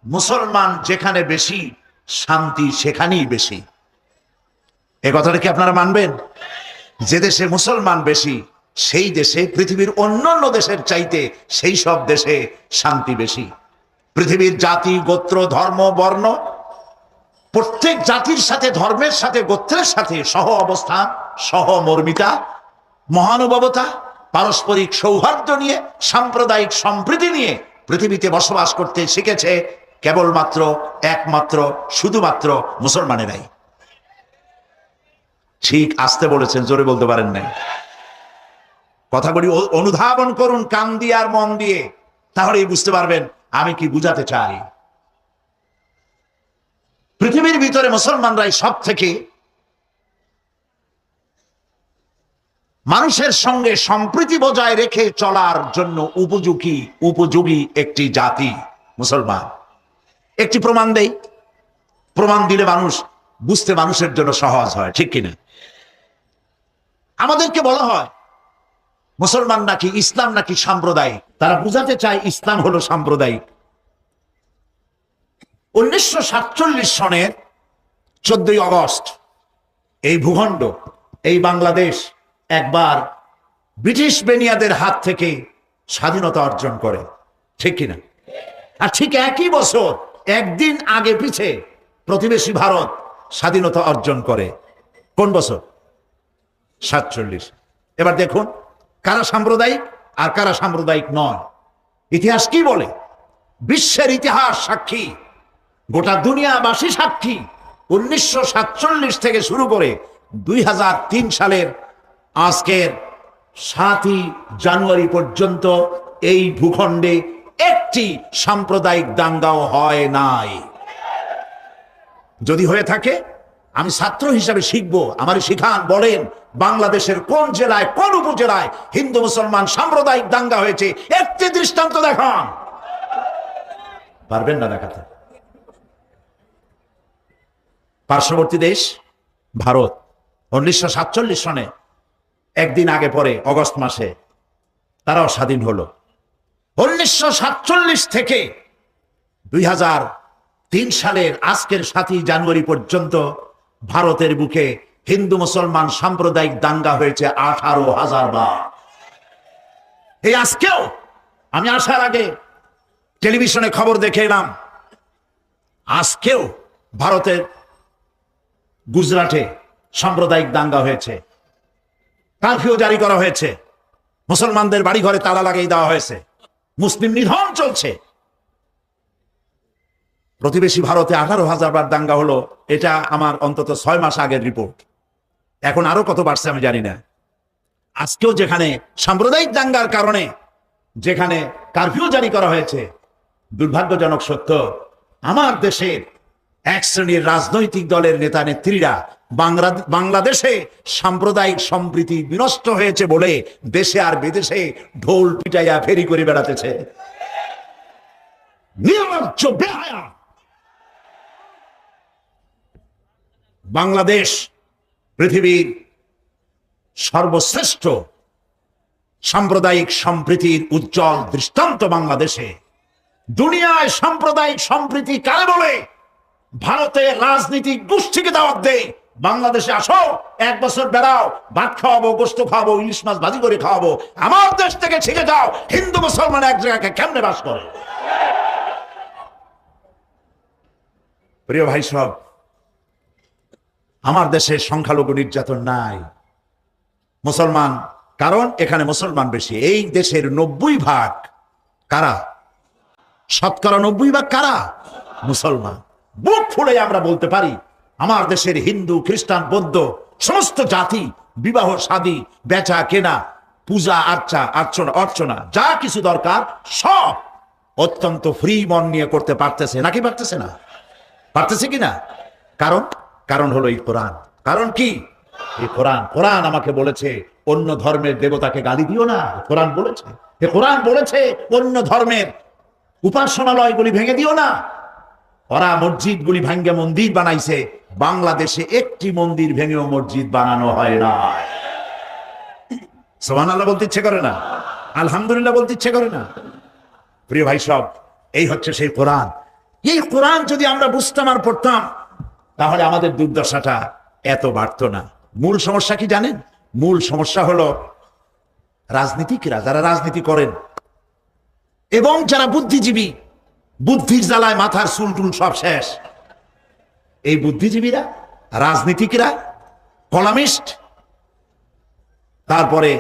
মুসলমান যেখানে বেশি, শান্তি সেখানেই বেশি। এ কথাটা কি আপনারা মানবেন? যে দেশে মুসলমান বেশি, সেই দেশে পৃথিবীর অন্যান্য দেশের চাইতে সেই সব দেশে শান্তি বেশি। পৃথিবীর জাতি, গোত্র, ধর্ম, বর্ণ, প্রত্যেক জাতির সাথে, ধর্মের সাথে, গোত্রের সাথে সহ অবস্থান, সহমর্মিতা, মহানুভবতা, পারস্পরিক সৌহার্দ্য নিয়ে, সাম্প্রদায়িক সম্প্রীতি নিয়ে পৃথিবীতে বসবাস করতে শিখেছে কেবলমাত্র, একমাত্র, শুধুমাত্র মুসলমানেরাই। ঠিক আসতে বলেছেন, জোরে বলতে পারেন নাই। কথাগুলি অনুধাবন করুন কান দিয়ে আর মন দিয়ে, তাহলেই বুঝতে পারবেন আমি কি বুঝাতে চাই? পৃথিবীর ভিতরে মুসলমানরাই সব থেকে মানুষের সঙ্গে সম্প্রীতি বজায় রেখে চলার জন্য উপযোগী একটি জাতি মুসলমান। একটি প্রমাণ দেই, প্রমাণ দিলে মানুষ বুঝতে মানুষের জন্য সহজ হয়, ঠিক কিনা? আমাদেরকে বলা হয় মুসলমান নাকি ইসলাম নাকি সাম্প্রদায়িক। তারা বুঝাতে চায় ইসলাম হলো সাম্প্রদায়িক। 1947 সনের 14 আগস্ট এই ভূখণ্ড, এই বাংলাদেশ একবার ব্রিটিশ বেনিয়াদের হাত থেকে স্বাধীনতা অর্জন করে, ঠিক কিনা? আর ঠিক একই বছর একদিন আগে পিছে প্রতিবেশী ভারত স্বাধীনতা অর্জন করে। কোন বছর? 47। এবার দেখুন কারা সাম্প্রদায়িক আর কারা সাম্প্রদায়িক নয়। ইতিহাস কি বলে? বিশ্বের ইতিহাস সাক্ষী, গোটা দুনিয়াবাসী সাক্ষী। 1947 থেকে শুরু করে 2003 সালের আজকের 7ই জানুয়ারি পর্যন্ত এই ভূখণ্ডে একটি সাম্প্রদায়িক দাঙ্গাও হয় নাই। যদি হয়ে থাকে আমি ছাত্র হিসাবে শিখবো, আমার শিখান, বলেন বাংলাদেশের কোন জেলায় কোন উপজেলায় হিন্দু মুসলমান সাম্প্রদায়িক দাঙ্গা হয়েছে, একটি দৃষ্টান্ত দেখান। পারবেন না দেখাতে। পার্শ্ববর্তী দেশ ভারত 1947 সনে একদিন আগে পরে অগস্ট মাসে তারাও স্বাধীন হলো। 1947 থেকে 2003 সালের আজকের 7ই জানুয়ারি পর্যন্ত ভারতের বুকে হিন্দু মুসলমান সাম্প্রদায়িক দাঙ্গা হয়েছে 18,000 বার। এই আজকেও আমি আসার আগে টেলিভিশনে খবর দেখে এলাম, আজকেও ভারতের গুজরাটে সাম্প্রদায়িক দাঙ্গা হয়েছে, কারফিউ জারি করা হয়েছে, মুসলমানদের বাড়ি ঘরে তালা লাগিয়ে দেওয়া হয়েছে, মুসলিম নিধন চলছে। প্রতিবেশী ভারতে 18,000 বার দাঙ্গা হলো, এটা আমার অন্তত 6 মাস আগের রিপোর্ট। এখন আরো কত বাড়ছে আমি জানি না। আজকেও যেখানে সাম্প্রদায়িক দাঙ্গার কারণে যেখানে কারফিউ জারি করা হয়েছে, দুর্ভাগ্যজনক সত্য আমার দেশের এক শ্রেণীর রাজনৈতিক দলের নেতা নেত্রীরা বাংলাদেশে সাম্প্রদায়িক সম্প্রীতি বিনষ্ট হয়েছে বলে দেশে আর বিদেশে ঢোল পিটাইয়া ফেরি করে বেড়াতেছে। নির্লজ্জ বেহায়া। বাংলাদেশ পৃথিবীর সর্বশ্রেষ্ঠ সাম্প্রদায়িক সম্প্রীতির উজ্জ্বল দৃষ্টান্ত। বাংলাদেশে দুনিয়ায় সাম্প্রদায়িক সম্প্রীতি কারে বলে? ভারতের রাজনীতিক গোষ্ঠীকে দাওয়াত দেয়, বাংলাদেশে আসো, 1 বছর বেড়াও, ভাত খাওয়াবো, গোস্ত খাওয়াবো, ইলিশ মাছ ভাজি করে খাওয়াবো। আমার দেশ থেকে শিখে যাও হিন্দু মুসলমান এক জায়গায় কেমনে বাস করে। প্রিয় ভাই সব, আমার দেশে সংখ্যালঘু নির্যাতন নাই, মুসলমান, কারণ এখানে মুসলমান বেশি। এই দেশের 90% কারা? শতকরা 90% কারা? মুসলমান। বুক ফুলে আমরা বলতে পারি আমার দেশের হিন্দু, খ্রিস্টান, বৌদ্ধ সমস্ত জাতি বিবাহ শাদী, বেচা কেনা, পূজা অর্চনা যা কিছু দরকার সব অত্যন্ত ফ্রি মন নিয়ে করতে পারতেছে নাকি? পারতেছে না? পারতেছে কিনা? কারণ হলো এই কোরআন। কারণ কি? এই কোরআন আমাকে বলেছে অন্য ধর্মের দেবতাকে গালি দিও না। কোরআন বলেছে, কোরআন বলেছে অন্য ধর্মের উপাসনালয়গুলি ভেঙে দিও না। ওরা মসজিদগুলি ভেঙে মন্দির বানাইছে, বাংলাদেশে একটি মন্দির ভেঙেও মসজিদ বানানো হয় না। সুবহানাল্লাহ বলতে ইচ্ছে করে না? আলহামদুলিল্লাহ বলতে ইচ্ছে করে না? প্রিয় ভাই সব, এই হচ্ছে সেই কোরআন। এই কোরআন যদি আমরা বুঝতাম আর পড়তাম তাহলে আমাদের দুর্দশাটা এত বাড়তো না। মূল সমস্যা কি জানেন? মূল সমস্যা হলো রাজনীতিকরা, যারা রাজনীতি করেন এবং যারা বুদ্ধিজীবী, বুদ্ধির জ্বালায় মাথার চুল টুল সব শেষ। এই বুদ্ধিজীবীরা, রাজনীতিকরা, কলামিস্ট, তারপরে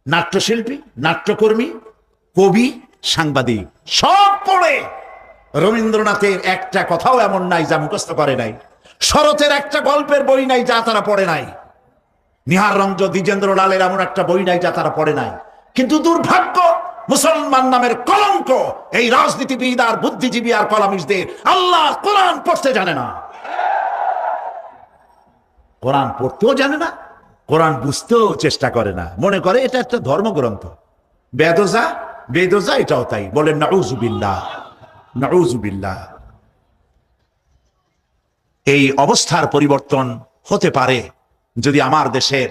নাট্যশিল্পী, নাট্যকর্মী, কবি, সাংবাদিক সব পড়ে রবীন্দ্রনাথের একটা কথাও এমন নাই যা মুখস্থ করে নাই, শরতের একটা গল্পের বই নাই যা তারা পড়ে নাই, নিহার রঞ্জন দ্বিজেন্দ্র লালের এমন একটা বই নাই যা তারা পড়ে নাই। কিন্তু দুর্ভাগ্য, মুসলমান নামের কলঙ্ক এই রাজনীতিবিদ আর বুদ্ধিজীবী আর কলামিস্টদের। আল্লাহ কোরআন পড়তে জানে না, কোরআন পড়তেও জানে না, কোরআন বুঝতেও চেষ্টা করে না, মনে করে এটা একটা ধর্মগ্রন্থ। বেদোজা বেদোজা এটাও তাই। বলেন নাউজুবিল্লাহ, নাউজুবিল্লাহ। এই অবস্থার পরিবর্তন হতে পারে যদি আমার দেশের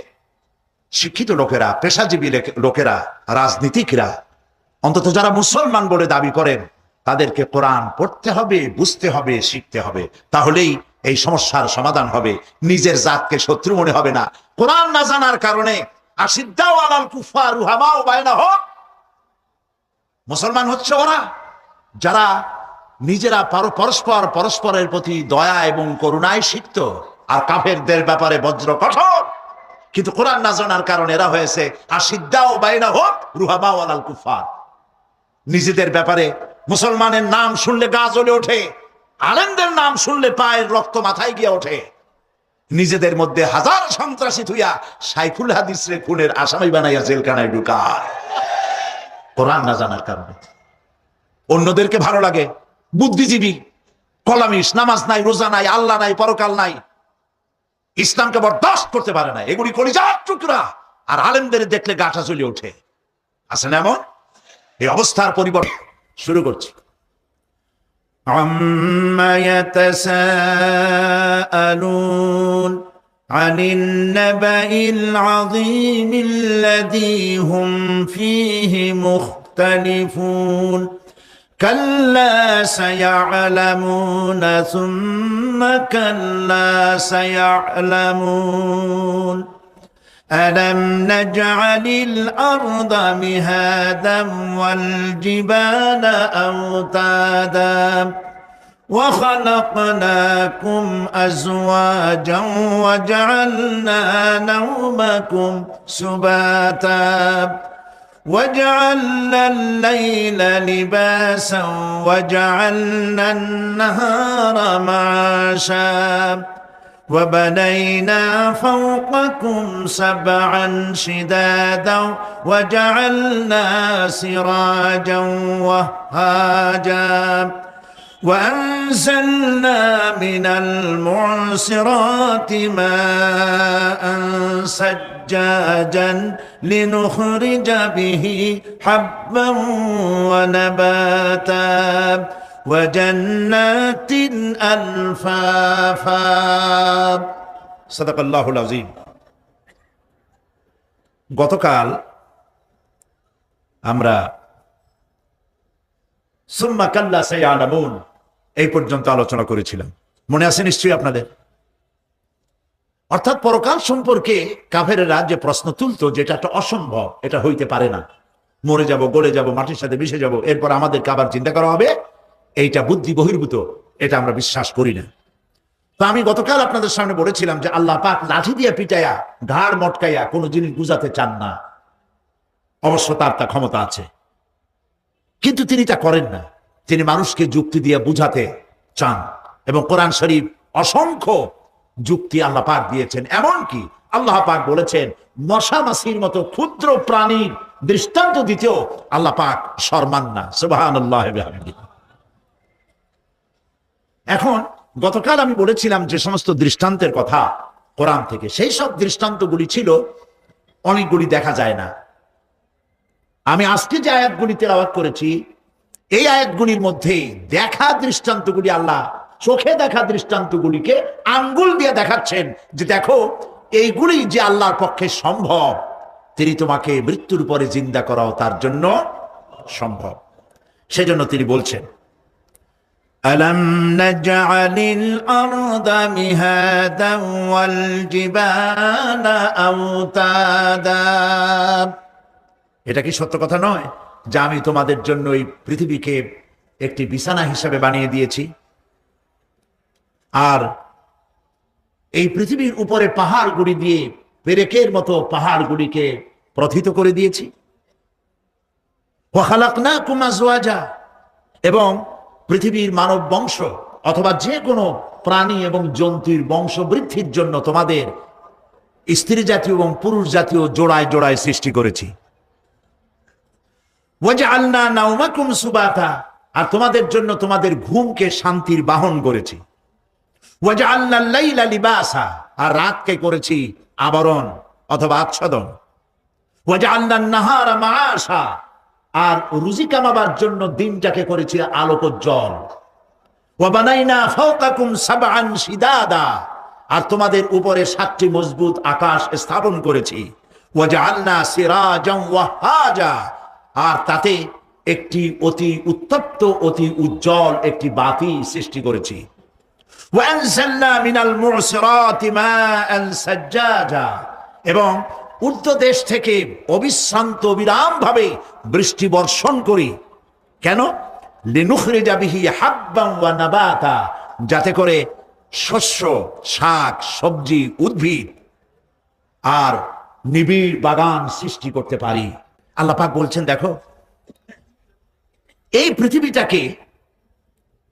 শিক্ষিত লোকেরা, পেশাজীবী লোকেরা, রাজনীতিকরা, অন্তত যারা মুসলমান বলে দাবি করেন, তাদেরকে কোরআন পড়তে হবে, বুঝতে হবে, শিখতে হবে। তাহলেই এই সমস্যার সমাধান হবে। নিজের জাতকে শত্রু মনে হবে না। কোরআন না জানার কারণে আশিদ্দাউ আলাল কুফার রুহামাউ বাইনাহুম, মুসলমান হচ্ছে ওরা যারা নিজেরা পরস্পরের প্রতি দয়া এবং করুণায় শিখত, আর কাফেরদের ব্যাপারে বজ্র কঠোর। কিন্তু কোরআন না জানার কারণে এরা হয়েছে আশিদ্দাউ বাইনাহুম রুহামাউ আলাল কুফার। নিজেদের ব্যাপারে মুসলমানের নাম শুনলে গা জ্বলে ওঠে, আলেমদের নাম শুনলে পায়ের রক্ত মাথায় গিয়ে ওঠে। নিজেদের মধ্যে হাজার সন্ত্রাসী থুইয়া সাইফুল হাদিসরে খুনের আসামি বানাইয়া জেলখানায় ঢুকায়, কোরআন না জানার কারণে। অন্যদেরকে ভালো লাগে, বুদ্ধিজীবী, কলামিস্ট, নামাজ নাই, রোজা নাই, আল্লাহ নাই, পরকাল নাই, ইসলামকে বরদাস্ত করতে পারে না, এগুলি কলিজার টুকরা। আর আলেমদের দেখলে গাটা জ্বলে ওঠে। আছে না এমন? এই অবস্থার পরিবর্তন শুরু করছি। عما يتساءلون عن النبأ العظيم الذي هم فيه مختلفون كلا سيعلمون ثم كلا سيعلمون ألم نجعل الأرض مهادا والجبال أوتادا وخلقناكم أزواجا وجعلنا نومكم سباتا وجعلنا الليل لباسا وجعلنا النهار معاشا وبنينا فوقكم سبعا شدادا وجعلنا سراجا وهاجا وأنزلنا من المعصرات ماء سجاجا لنخرج به حبا ونباتا وجنات ألفافا صدق الله العظيم। গতকাল আমরা সুম্মা কাল্লা সায়ালামুন এই পর্যন্ত আলোচনা করেছিলাম, মনে আছে নিশ্চয়ই আপনাদের। অর্থাৎ পরকাল সম্পর্কে কাফেরেরা যে প্রশ্ন তুলতো, যেটা একটা অসম্ভব, এটা হইতে পারে না, মরে যাব, গলে যাব, মাটির সাথে মিশে যাব, এরপর আমাদেরকে আবার চিন্তা করা হবে, এইটা বুদ্ধি বহির্ভূত, এটা আমরা বিশ্বাস করি না। তো আমি গতকাল আপনাদের সামনে বলেছিলাম যে আল্লাহ পাক লাঠি দিয়ে পিটাইয়া, ঘাড় মটকাইয়া কোনো জিনিস বুঝাতে চান না। অবশ্য তার তা ক্ষমতা আছে, কিন্তু তিনি তা করেন না। তিনি মানুষকে যুক্তি দিয়ে বুঝাতে চান, এবং কোরআন শরীফ অসংখ্য যুক্তি আল্লাহ পাক দিয়েছেন। এমনকি আল্লাহ পাক বলেছেন মশা মাছির মতো ক্ষুদ্র প্রাণীর দৃষ্টান্ত দিতেও আল্লাহ পাক শরমান না। সুবহানাল্লাহ ওয়া বিহামদিহি। এখন গতকাল আমি বলেছিলাম যে সমস্ত দৃষ্টান্তের কথা কোরআন থেকে, সেই সব দৃষ্টান্তগুলি ছিল অনেকগুলি দেখা যায় না। আমি আজকে যে আয়াতগুলি তেলাওয়াত করেছি, এই আয়াতগুলির মধ্যে দেখা দৃষ্টান্তগুলি, আল্লাহ চোখে দেখা দৃষ্টান্তগুলিকে আঙ্গুল দিয়ে দেখাচ্ছেন যে দেখো, এইগুলি যে আল্লাহর পক্ষে সম্ভব, তিনি তোমাকে মৃত্যুর পরে জিন্দা করাও তার জন্য সম্ভব। সেজন্য তিনি বলছেন ألم نجعل الأرض مهادا والجبال أوتادا। এটা কি সত্য কথা নয় যে আমি তোমাদের জন্য এই পৃথিবীকে একটি বিছানা হিসাবে বানিয়ে দিয়েছি, আর এই পৃথিবীর উপরে পাহাড়গুলি দিয়ে পেরেকের মতো পাহাড়গুলিকে প্রথিত করে দিয়েছি। ওয়া খালাকনাকুম আজওয়াজা, এবং পৃথিবীর মানব বংশ অথবা যে কোনো প্রাণী এবং জন্তুর বংশ বৃদ্ধির জন্য তোমাদের স্ত্রী জাতীয় এবং পুরুষ জাতীয় জোড়ায় জোড়ায় সৃষ্টি করেছি। ওয়াজআলনা নাওমাকুম সুবাতা, আর তোমাদের জন্য তোমাদের ঘুমকে শান্তির বাহন করেছি। ওয়াজআলনা লাইলা লিবাসা, আর রাতকে করেছি আবরণ অথবা আচ্ছাদন। ওয়াজআলনা নাহারা মাআশা, আর রুজি কামাবার জন্য দিনটাকে করেছি আলোকোজ্জ্বল। ওয়া বানাইনা ফাওকাকুম সাবআন শিদাদা, আর তোমাদের উপরে 7টি মজবুত আকাশ স্থাপন করেছি। ওয়াজআলনা সিরাজাম ওয়াহাজা, আর তাতে একটি অতি উত্তপ্ত অতি উজ্জ্বল একটি বাতি সৃষ্টি করেছি। ওয়ানজালনা মিনাল মুসিরাতি মাআন সাজ্জাজা, এবং উর্ধ্ব দেশ থেকে অবিশ্রান্ত বিরাম ভাবে বৃষ্টি বর্ষণ করি। কেন? লিনুখরিজা বিহি হাব্বান ওয়া নাবাতা, যাতে করে শস্য, শাক, সবজি, উদ্ভিদ আর নিবিড় বাগান সৃষ্টি করতে পারি। আল্লাহ পাক বলছেন, দেখো এই পৃথিবীটাকে,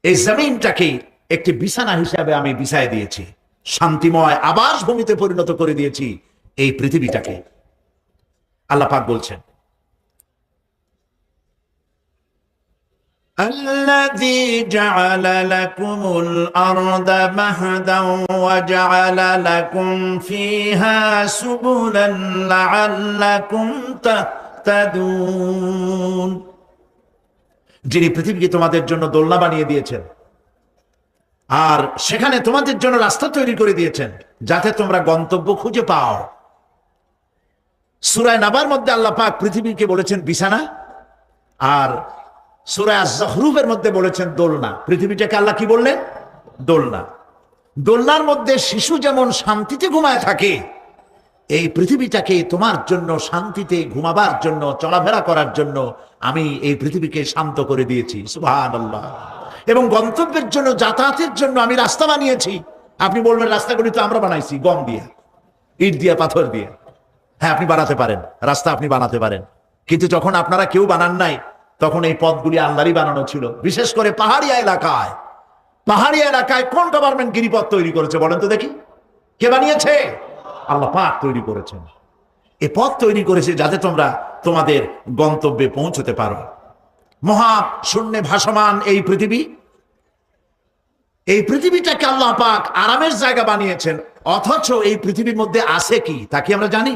এই জমিনটাকে একটি বিছানা হিসাবে আমি বিছায় দিয়েছি, শান্তিময় আবাস ভূমিতে পরিণত করে দিয়েছি এই পৃথিবীটাকে। আল্লাহ পাক বলছেন, الذي جعل لكم الأرض مهدا وجعل لكم فيها سبلا لعلكم تهتدون, যিনি পৃথিবীকে তোমাদের জন্য দোলনা বানিয়ে দিয়েছেন আর সেখানে তোমাদের জন্য রাস্তা তৈরি করে দিয়েছেন যাতে তোমরা গন্তব্য খুঁজে পাও। সূরা নাবার মধ্যে আল্লাহ পাক পৃথিবীকে বলেছেন বিছানা, আর সূরা আয-যুখরুফের মধ্যে বলেছেন দোলনা। পৃথিবীটাকে আল্লাহ কি বললেন? দোলনা। দোলনার মধ্যে শিশু যেমন শান্তিতে ঘুমায় থাকে, এই পৃথিবীটাকে তোমার জন্য শান্তিতে ঘুমাবার জন্য, চলাফেরা করার জন্য আমি এই পৃথিবীকে শান্ত করে দিয়েছি। সুবহানাল্লাহ। এবং গন্তব্যের জন্য, যাতায়াতের জন্য আমি রাস্তা বানিয়েছি। আপনি বলবেন রাস্তাগুলি তো আমরা বানাইছি গম দিয়ে, ইট দিয়ে, পাথর দিয়ে। হ্যাঁ, আপনি বানাতে পারেন, রাস্তা আপনি বানাতে পারেন, কিন্তু যখন আপনারা কেউ বানান নাই তখন এই পথগুলি আল্লাহরই বানানো ছিল। বিশেষ করে পাহাড়ি এলাকায়, পাহাড়ি এলাকায় কোন গভর্নমেন্ট গিরিপথ তৈরি করেছে বলেন তো দেখি? কে বানিয়েছে? আল্লাহ পাক তৈরি করেছেন। এই পথ তৈরি করেছে যাতে তোমরা তোমাদের গন্তব্যে পৌঁছতে পারো। মহা শূন্যে ভাসমান এই পৃথিবী, এই পৃথিবীটাকে আল্লাহ পাক আরামের জায়গা বানিয়েছেন, অথচ এই পৃথিবীর মধ্যে আছে কি তা কি আমরা জানি?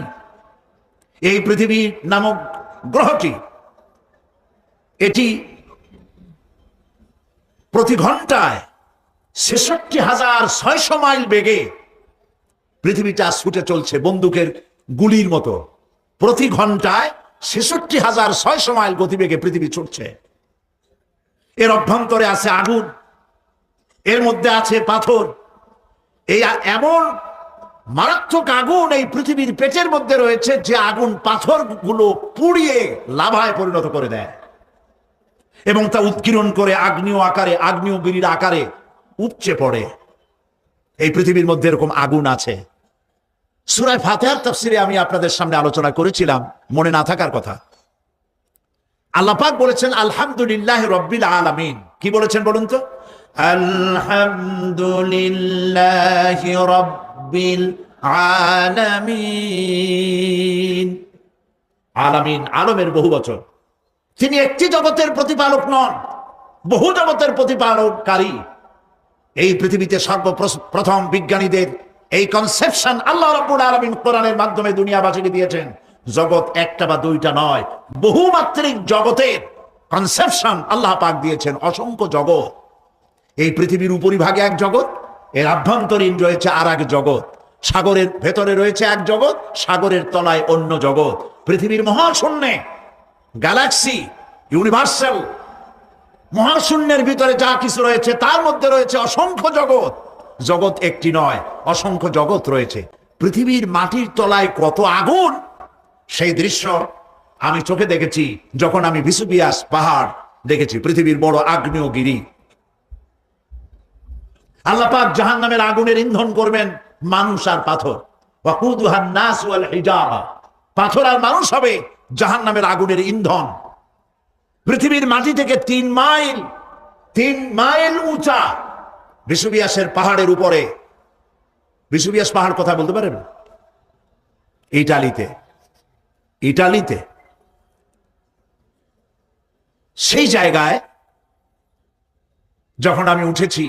এই পৃথিবী নামক গ্রহটি, এটি প্রতি ঘন্টায় 66,600 মাইল বেগে পৃথিবীটা ছুটে চলছে বন্দুকের গুলির মতো। প্রতি ঘন্টায় 66,600 মাইল গতিবেগে পৃথিবী ছুটছে। এর অভ্যন্তরে আছে আগুন, এর মধ্যে আছে পাথর। এই এমন মারাত্মক আগুন এই পৃথিবীর পেটের মধ্যে রয়েছে যে আগুন পাথরগুলো পুড়িয়ে লাভায় পরিণত করে দেয় এবং তা উৎকিরণ করে আগ্নেয় আকারে, আগ্নেয়গিরির আকারে উপচে পড়ে। এই পৃথিবীর মধ্যে এরকম আগুন আছে। সূরা ফাতিহার তাফসিরে আমি আপনাদের সামনে আলোচনা করেছিলাম, মনে না থাকার কথা। আল্লাহ পাক বলেছেন আলহামদুলিল্লাহি রাব্বিল আলামিন। কি বলেছেন বলুন তো? আলহামদুলিল্লাহি রাব্বিল আলামিন। আলামিন, আলমের বহু বচন। তিনি একটি জগতের প্রতিপালক নন, বহু জগতের প্রতিপালককারী। এই পৃথিবীতে সর্বপ্রথম বিজ্ঞানীদের এই কনসেপশন আল্লাহ রাব্বুল আলামিন কোরআনের মাধ্যমে দুনিয়াবাসীকে দিয়েছেন। জগৎ একটা বা দুইটা নয়, বহুমাত্রিক জগতের কনসেপশন আল্লাহ পাক দিয়েছেন, অসংখ্য জগৎ। এই পৃথিবীর উপরিভাগে এক জগৎ, এর আভ্যন্তরীণ রয়েছে আর এক জগৎ। সাগরের ভেতরে রয়েছে এক জগৎ, সাগরের তলায় অন্য জগৎ। পৃথিবীর মহাশূন্যে, গ্যালাক্সি, ইউনিভার্সাল মহাশূন্যের ভিতরে যা কিছু রয়েছে তার মধ্যে রয়েছে অসংখ্য জগৎ। জগৎ একটি নয়, অসংখ্য জগৎ রয়েছে। পৃথিবীর মাটির তলায় কত আগুন, সেই দৃশ্য আমি চোখে দেখেছি যখন আমি ভেসুভিয়াস পাহাড় দেখেছি, পৃথিবীর বড় আগ্নেয়গিরি। আল্লাহ পাক জাহান্নামের আগুনের ইন্ধন করবেন মানুষ আর পাথর। ওয়াকুদুহান নাস ওয়াল হিজারা, পাথর আর মানুষ হবে জাহান্নামের আগুনের ইন্ধন। পৃথিবীর মাটি থেকে 3 মাইল উঁচা ভেসুভিয়াসের পাহাড়ের উপরে। ভেসুভিয়াস পাহাড় কথা বলতে পারেন? ইটালিতে। সেই জায়গায় যখন আমি উঠেছি,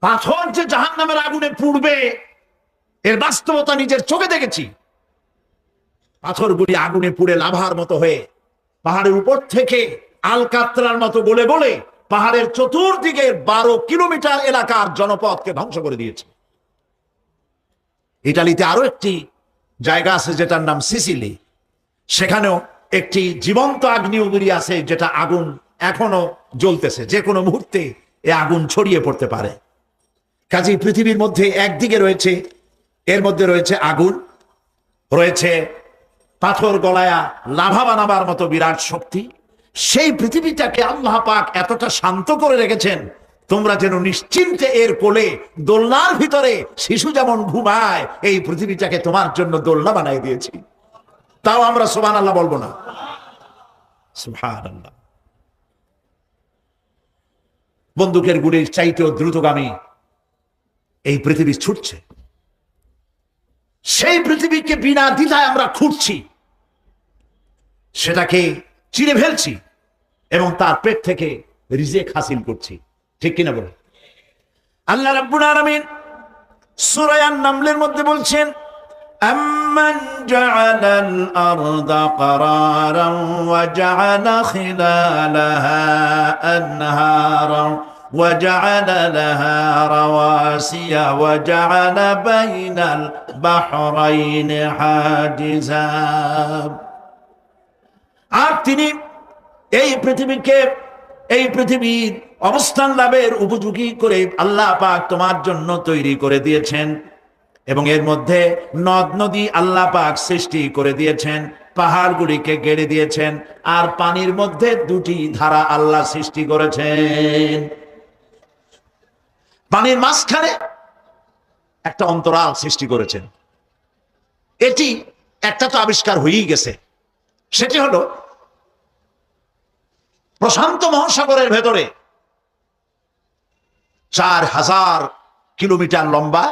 পাথর যে জাহান্নামের আগুনে পুড়বে এর বাস্তবতা নিজের চোখে দেখেছি। পাথরগুলি আগুনে পুড়ে লাভার মতো হয়ে পাহাড়ের উপর থেকে আলকাতরার মতো গলে গলে পাহাড়ের চতুর্দিকে 12 কিলোমিটার এলাকার জনপদকে ধ্বংস করে দিয়েছে। ইটালিতে আরো একটি জায়গা আছে যেটার নাম সিসিলি, সেখানেও একটি জীবন্ত আগ্নেয়গিরি আছে যেটা আগুন এখনো জ্বলতেছে, যে কোনো মুহূর্তে এ আগুন ছড়িয়ে পড়তে পারে। কাজেই পৃথিবীর মধ্যে একদিকে রয়েছে, এর মধ্যে রয়েছে আগুন, রয়েছে পাথর গলায়া লাভা বানাবার মতো বিরাট শক্তি। সেই পৃথিবীটাকে আল্লাহ পাক এতটা শান্ত করে রেখেছেন, তোমরা যেন নিশ্চিন্তে এর কোলে দোলনার ভিতরে শিশু যেমন ঘুমায়, এই পৃথিবীটাকে তোমার জন্য দোলনা বানাই দিয়েছি। তাও আমরা সুবহানাল্লাহ বলবো না? সুবহানাল্লাহ। বন্দুকের গুলির চাইতেও দ্রুতগামী এই পৃথিবী ছুটছে। সেই পৃথিবীকে বিনা দ্বিধায় আমরা খুঁজছি, সেটাকে চিরে ফেলছি এবং তার পেট থেকে রিজেক হাসিল করছি। ঠিক কিনা বলো? আল্লাহ রাব্বুল আলামিন সূরা আন-নামলের মধ্যে বলছেন, আম্মান জাআলাল আরদা ক্বারারান ওয়া জাআলা খিলালাহা আনহারান وجعل لها رواسي وجعل بين البحرين حاجزا। আর তিনি এই পৃথিবীর অবস্থান লাভের উপযোগী করে আল্লাহ পাক তোমার জন্য তৈরি করে দিয়েছেন এবং এর মধ্যে নদ নদী আল্লাহ পাক সৃষ্টি করে দিয়েছেন, পাহাড়গুলিকে গেড়ে দিয়েছেন, আর পানির মধ্যে 2টি ধারা আল্লাহ সৃষ্টি করেছেন। পানির মাঝখানে একটা অন্তরাল সৃষ্টি করেছেন। এটি একটা তো আবিষ্কার হয়েই গেছে, সেটি হলো প্রশান্ত মহাসাগরের ভেতরে 4000 কিলোমিটার লম্বা,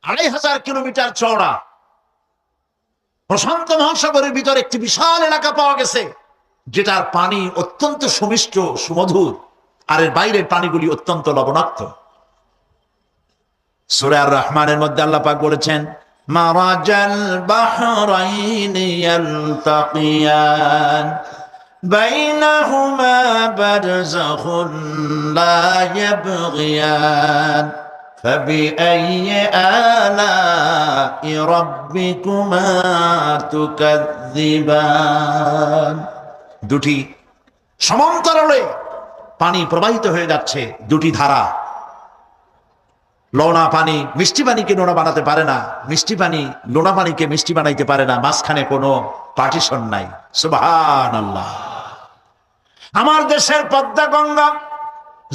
2500 কিলোমিটার চওড়া প্রশান্ত মহাসাগরের ভিতরে একটি বিশাল এলাকা পাওয়া গেছে, যেটার পানি অত্যন্ত সুমিষ্ট সুমধুর, আর এর বাইরের পানিগুলি অত্যন্ত লবণাক্ত। সূরা আর-রহমানের মধ্যে আল্লাহ পাক বলেছেন, মারাজাল বাহরাইনি ইয়ালতাকিয়ান বাইনাহুমা বারযাখুন লা ইয়াবগিয়ান ফাবিআইয়ি আলাই রাব্বিকুমা তুকাযযিবান। 2টি সমান্তরালে পানি প্রবাহিত হয়ে যাচ্ছে, 2টি ধারা। লোনা পানি মিষ্টি পানিকে নোনা বানাতে পারে না, মিষ্টি পানি লোনা পানিকে মিষ্টি বানাইতে পারে না, মাঝখানে কোনো পার্টিশন নাই। সুবহানাল্লাহ। আমার দেশের পদ্মা, গঙ্গা,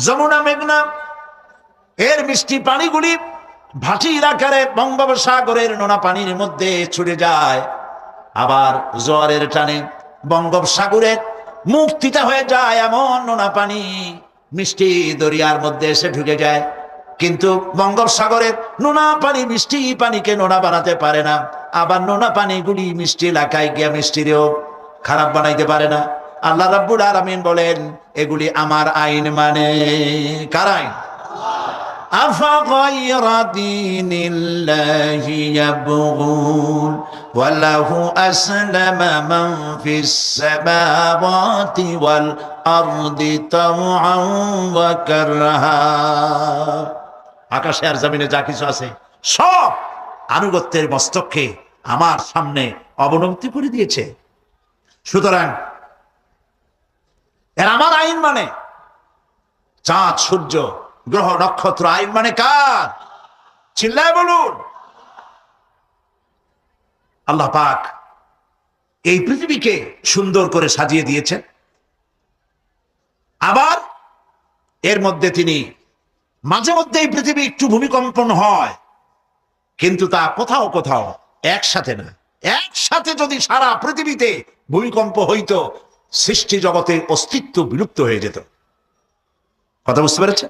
যমুনা, মেঘনা এর মিষ্টি পানিগুলি ভাটি এলাকারে বঙ্গোপসাগরের নোনা পানির মধ্যে ছুটে যায়, আবার জোয়ারের টানে বঙ্গোপসাগরের মুখ তিতা হয়ে যায়, এমন নোনা পানি মিষ্টি দরিয়ার মধ্যে এসে ঢুকে যায়। কিন্তু বঙ্গোপসাগরের নোনা পানি মিষ্টি পানিকে নোনা বানাতে পারে না, আবার নোনা পানিগুলি মিষ্টি এলাকায় গিয়ে মিষ্টিরেও খারাপ বানাইতে পারে না। আল্লাহ রাব্বুল আলামিন বলেন, এগুলি আমার আইন মানে। কার আইন? أفغير دين الله يبغون وله أسلم من في السماوات والأرض طوعا وكرها। আকাশে আর জমিনে যা কিছু আছে সব আনুগত্যের মস্তককে আমার সামনে অবনতি করে দিয়েছে। সুতরাং এর আমার আইন মানে। চাঁদ, সূর্য, গ্রহ, নক্ষত্র আইন মানে কার? চিল্লায় বলুন। আল্লাহ পাক এই পৃথিবীকে সুন্দর করে সাজিয়ে দিয়েছেন, আবার এর মধ্যে তিনি মাঝে মধ্যে এই পৃথিবী একটু ভূমিকম্পন হয়, কিন্তু তা কোথাও কোথাও একসাথে না। একসাথে যদি সারা পৃথিবীতে ভূমিকম্প হইতো, সৃষ্টি জগতের অস্তিত্ব বিলুপ্ত হয়ে যেত। কথা বুঝতে পেরেছে?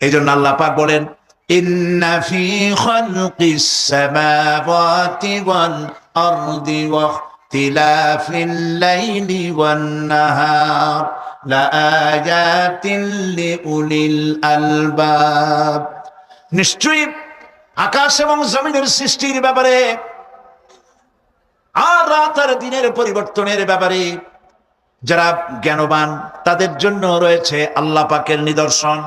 এই জন্য আল্লাহ পাক বলেন, ইন্না ফি খালকিস সামাওয়াতি ওয়াল আরদি ওয়া ইখতিলাফিল লাইলি ওয়ান নাহার লাআয়াতিন লিউলিল আলবাব। নিশ্চয়ই আকাশ এবং জমিনের সৃষ্টির ব্যাপারে আর রাত আর দিনের পরিবর্তনের ব্যাপারে যারা জ্ঞানবান তাদের জন্য রয়েছে আল্লাহ পাকের নিদর্শন।